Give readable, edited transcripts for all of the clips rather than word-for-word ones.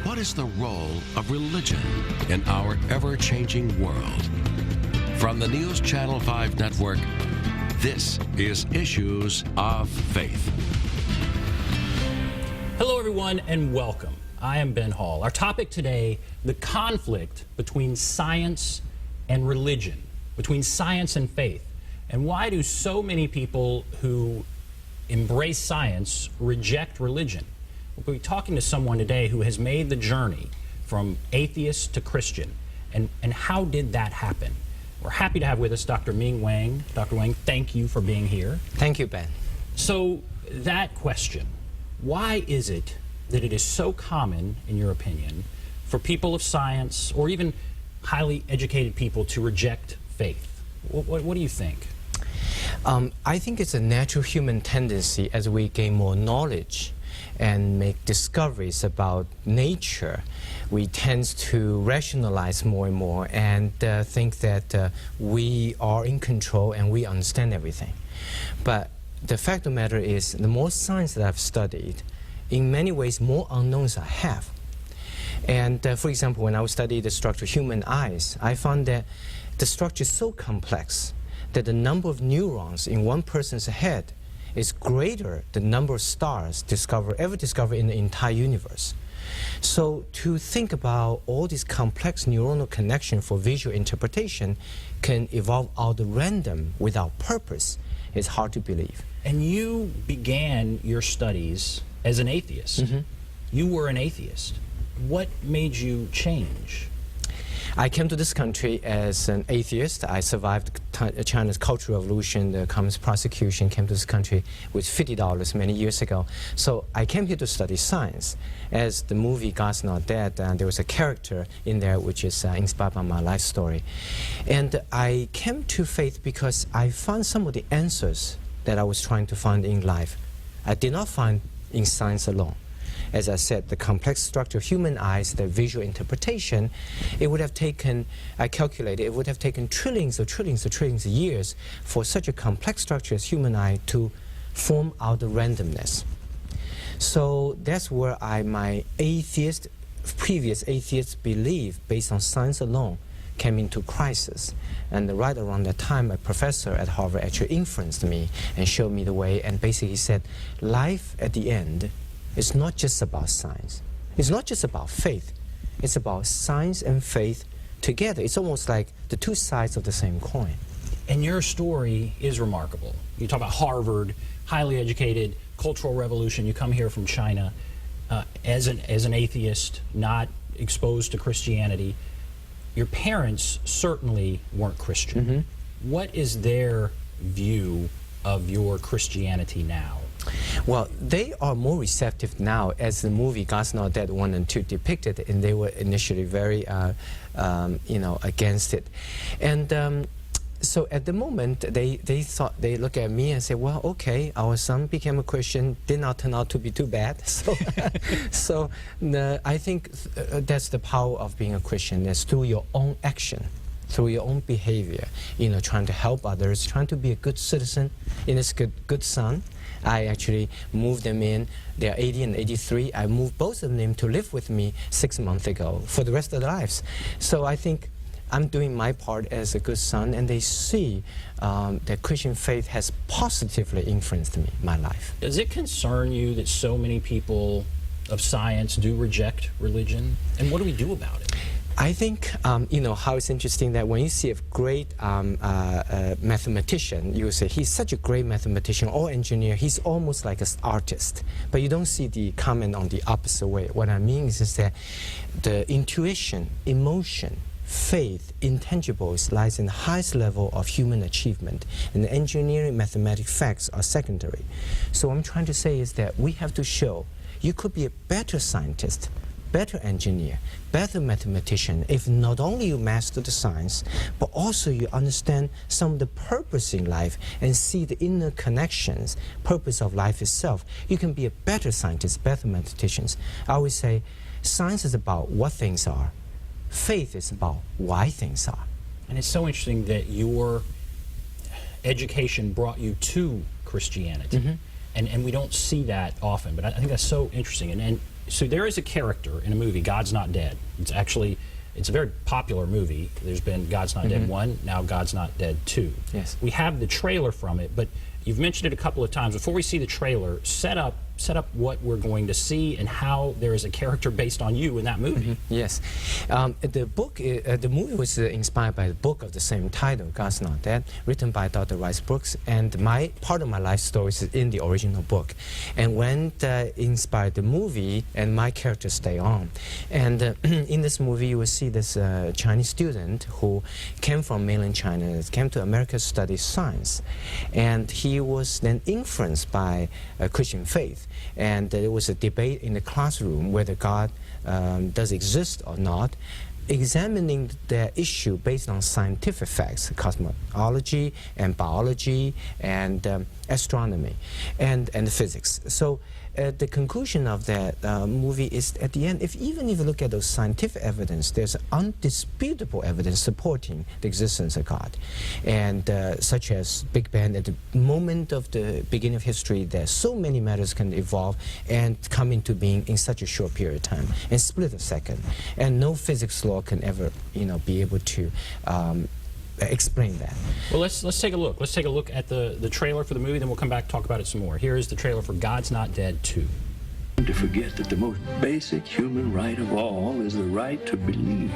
What is the role of religion in our ever-changing world? From the News Channel 5 Network, this is Issues of Faith. Hello, everyone, and welcome. I am Ben Hall. Our topic today, the conflict between science and religion, between science and faith. And why do so many people who embrace science reject religion? We'll be talking to someone today who has made the journey from atheist to Christian. And how did that happen? We're happy to have with us Dr. Ming Wang. Dr. Wang, thank you for being here. Thank you, Ben. So that question, why is it that it is so common, in your opinion, for people of science or even highly educated people to reject faith? What do you think? I think it's a natural human tendency as we gain more knowledge and make discoveries about nature. We tend to rationalize more and more and think that we are in control and we understand everything. But the fact of the matter is, the more science that I've studied, in many ways, more unknowns I have. And for example, when I studied the structure of human eyes, I found that the structure is so complex that the number of neurons in one person's head is greater than the number of stars ever discovered in the entire universe. So to think about all these complex neuronal connections for visual interpretation can evolve out of random without purpose is hard to believe. And you began your studies as an atheist. Mm-hmm. You were an atheist. What made you change? I came to this country as an atheist. I survived China's Cultural Revolution, the Communist prosecution, came to this country with $50 many years ago. So I came here to study science. As the movie God's Not Dead, there was a character in there which is inspired by my life story. And I came to faith because I found some of the answers that I was trying to find in life. I did not find in science alone. As I said, the complex structure of human eyes, the visual interpretation, it would have taken, I calculated, it would have taken trillions of years for such a complex structure as human eye to form out of randomness. So that's where my previous atheist belief based on science alone came into crisis. And right around that time, a professor at Harvard actually influenced me and showed me the way and basically said, life at the end, it's not just about science. It's not just about faith. It's about science and faith together. It's almost like the two sides of the same coin. And your story is remarkable. You talk about Harvard, highly educated, Cultural Revolution. You come here from China as an atheist, not exposed to Christianity. Your parents certainly weren't Christian. Mm-hmm. What is their view of your Christianity now? Well, they are more receptive now as the movie God's Not Dead 1 and 2 depicted, and they were initially very, against it. And so at the moment, they look at me and say, well, okay, our son became a Christian, did not turn out to be too bad. So, I think that's the power of being a Christian, is through your own action, through your own behavior, trying to help others, trying to be a good citizen, this good son. I actually moved them in. They're 80 and 83. I moved both of them to live with me 6 months ago for the rest of their lives. So I think I'm doing my part as a good son, and they see that Christian faith has positively influenced me, my life. Does it concern you that so many people of science do reject religion? And what do we do about it? I think, how it's interesting that when you see a great mathematician, you will say, he's such a great mathematician or engineer, he's almost like an artist. But you don't see the comment on the opposite way. What I mean is that the intuition, emotion, faith, intangibles lies in the highest level of human achievement, and the engineering, mathematics, facts are secondary. So what I'm trying to say is that we have to show you could be a better scientist, better engineer, better mathematician if not only you master the science, but also you understand some of the purpose in life and see the inner connections, purpose of life itself. You can be a better scientist, better mathematicians. I always say science is about what things are. Faith is about why things are. And it's so interesting that your education brought you to Christianity. Mm-hmm. And we don't see that often, but I think that's so interesting. And so there is a character in a movie, God's Not Dead. It's a very popular movie. There's been God's Not Dead 1, now God's Not Dead 2. Yes. We have the trailer from it, but you've mentioned it a couple of times. Before we see the trailer, set up what we're going to see and how there is a character based on you in that movie. Yes. The movie was inspired by the book of the same title, God's Not Dead, written by Dr. Rice Brooks, and part of my life story is in the original book. And when inspired the movie, and my characters stay on. And in this movie, you will see this Chinese student who came from mainland China, came to America to study science. And he was then influenced by Christian faith. And there was a debate in the classroom whether God does exist or not, examining the issue based on scientific facts, cosmology and biology and astronomy and physics. So the conclusion of that movie is at the end, even if you look at those scientific evidence, there's undisputable evidence supporting the existence of God. And such as Big Bang, at the moment of the beginning of history, there so many matters can evolve and come into being in such a short period of time, in split a second. And no physics law can ever, be able to explain that. Well, let's take a look. Let's take a look at the trailer for the movie, then we'll come back and talk about it some more. Here is the trailer for God's Not Dead 2. To forget that the most basic human right of all is the right to believe.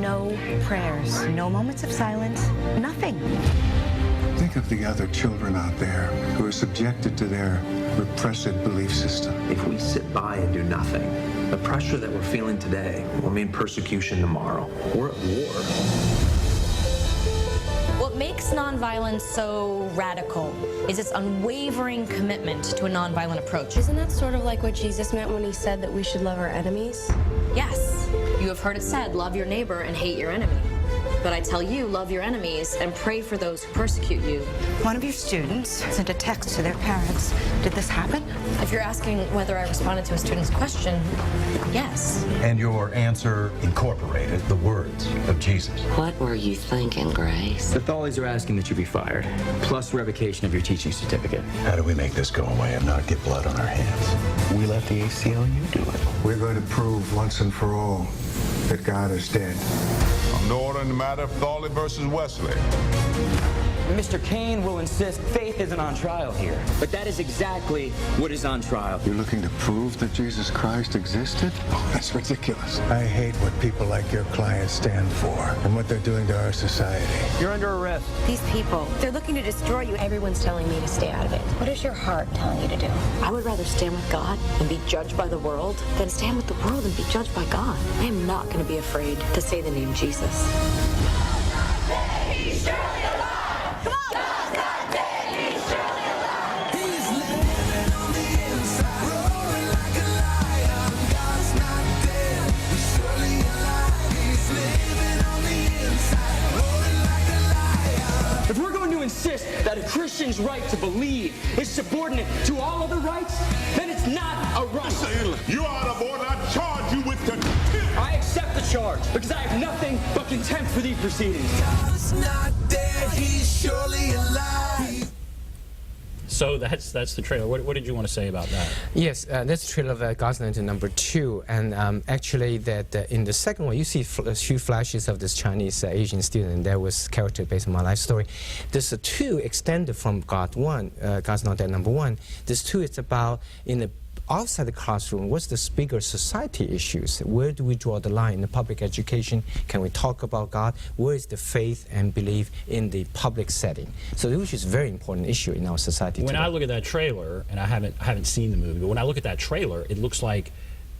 No prayers, no moments of silence, nothing. Think of the other children out there who are subjected to their repressive belief system. If we sit by and do nothing, the pressure that we're feeling today will mean persecution tomorrow. We're at war. What makes nonviolence so radical is its unwavering commitment to a nonviolent approach. Isn't that sort of like what Jesus meant when he said that we should love our enemies? Yes, you have heard it said, love your neighbor and hate your enemy. But I tell you, love your enemies and pray for those who persecute you. One of your students sent a text to their parents. Did this happen? If you're asking whether I responded to a student's question, yes. And your answer incorporated the words of Jesus. What were you thinking, Grace? The Thales are asking that you be fired, plus revocation of your teaching certificate. How do we make this go away and not get blood on our hands? We let the ACLU do it. We're going to prove once and for all that God is dead. No order in the matter of Thawley versus Wesley. Mr. Kane will insist faith isn't on trial here. But that is exactly what is on trial. You're looking to prove that Jesus Christ existed? Oh, that's ridiculous. I hate what people like your clients stand for and what they're doing to our society. You're under arrest. These people, they're looking to destroy you. Everyone's telling me to stay out of it. What is your heart telling you to do? I would rather stand with God and be judged by the world than stand with the world and be judged by God. I am not going to be afraid to say the name Jesus. If we're going to insist that a Christian's right to believe is subordinate to all other rights, then it's not a right. You are out of order. I charge you with contempt. I accept the charge because I have nothing but contempt for these proceedings. God's not dead, he's surely alive. So that's the trailer. What did you want to say about that? Yes, that's the trailer of God's Not Dead number 2. And actually, that in the second one, you see a few flashes of this Chinese Asian student. That was character based on my life story. This 2 extended from God's Not Dead number 1. This 2 is about outside the classroom, what's the bigger society issues? Where do we draw the line in the public education? Can we talk about God? Where is the faith and belief in the public setting? So which is a very important issue in our society When today. I look at that trailer, and I haven't seen the movie, but when I look at that trailer, it looks like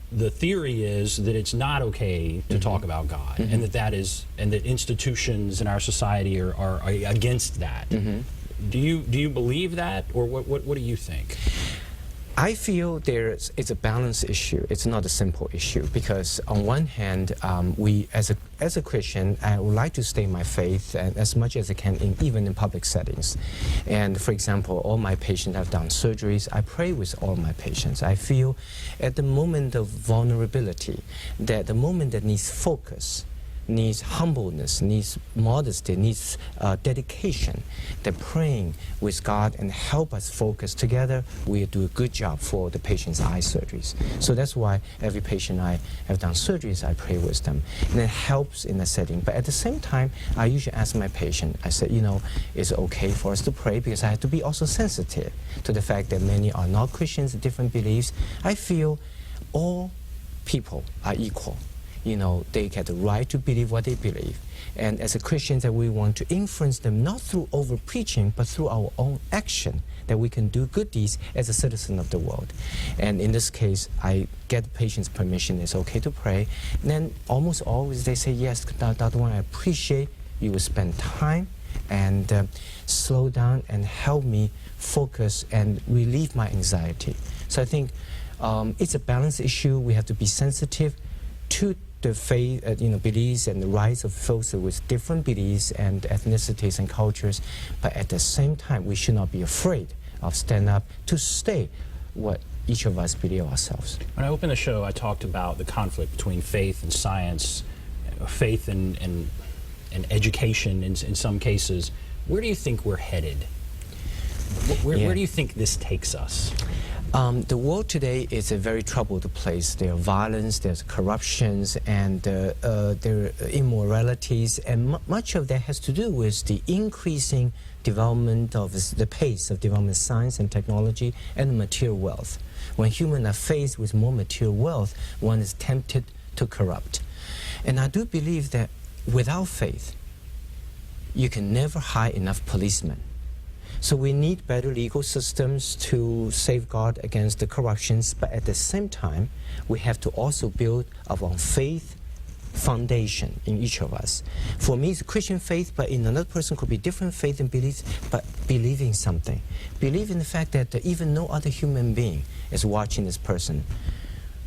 the theory is that it's not okay to talk about God, and that institutions in our society are against that. Do you believe that, or what do you think? I feel it's a balance issue. It's not a simple issue because on one hand, we as a Christian, I would like to stay in my faith as much as I can, even in public settings. And for example, all my patients have done surgeries. I pray with all my patients. I feel at the moment of vulnerability, that the moment that needs focus, needs humbleness, needs modesty, needs dedication. That praying with God and help us focus together, we do a good job for the patient's eye surgeries. So that's why every patient I have done surgeries, I pray with them. And it helps in the setting. But at the same time, I usually ask my patient, I said, is it okay for us to pray? Because I have to be also sensitive to the fact that many are not Christians, different beliefs. I feel all people are equal. They get the right to believe what they believe. And as a Christian, that we want to influence them not through over-preaching, but through our own action, that we can do good deeds as a citizen of the world. And in this case, I get the patient's permission, it's okay to pray. And then almost always they say, yes, Dr. Wang, I appreciate you will spend time and slow down and help me focus and relieve my anxiety. So I think it's a balance issue. We have to be sensitive to the faith, beliefs and the rights of folks with different beliefs and ethnicities and cultures. But at the same time, we should not be afraid of stand up to state what each of us believe ourselves. When I opened the show, I talked about the conflict between faith and science, faith and education in some cases. Where do you think we're headed? Where do you think this takes us? The world today is a very troubled place. There are violence, there's corruptions, and there are immoralities, and much of that has to do with the increasing development of the pace of development of science and technology and material wealth. When humans are faced with more material wealth, one is tempted to corrupt. And I do believe that without faith, you can never hire enough policemen. So we need better legal systems to safeguard against the corruptions, but at the same time, we have to also build our faith foundation in each of us. For me, it's Christian faith, but in another person could be different faith and beliefs, but believing something. Believe in the fact that even no other human being is watching this person,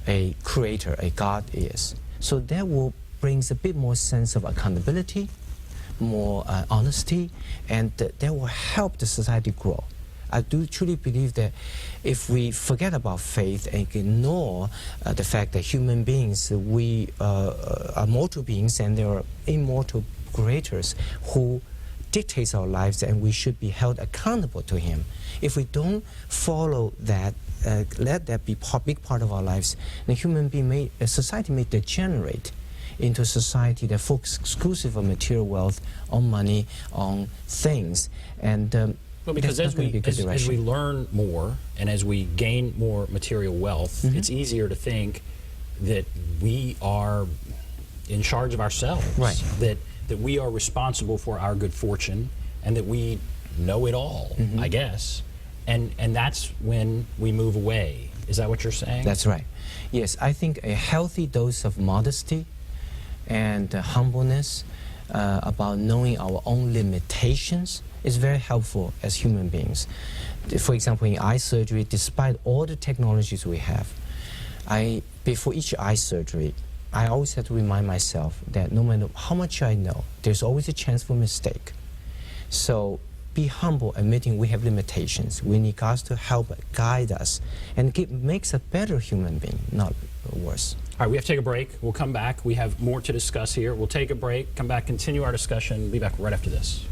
a creator, a God is. So that will bring a bit more sense of accountability, more honesty, and that will help the society grow. I do truly believe that if we forget about faith and ignore the fact that human beings, we are mortal beings and there are immortal creators who dictates our lives and we should be held accountable to him. If we don't follow that, let that be a big part of our lives, the society may degenerate into a society that focuses exclusively on material wealth, on money, on things. And well, because as we learn more and as we gain more material wealth, it's easier to think that we are in charge of ourselves, right. that we are responsible for our good fortune and that we know it all, I guess. And that's when we move away. Is that what you're saying? That's right. Yes, I think a healthy dose of modesty and humbleness about knowing our own limitations is very helpful as human beings. For example, in eye surgery, despite all the technologies we have, before each eye surgery, I always have to remind myself that no matter how much I know, there's always a chance for mistake. So be humble, admitting we have limitations. We need God to help guide us and makes a better human being, not worse. All right, we have to take a break. We'll come back. We have more to discuss here. We'll take a break, come back, continue our discussion. Be back right after this.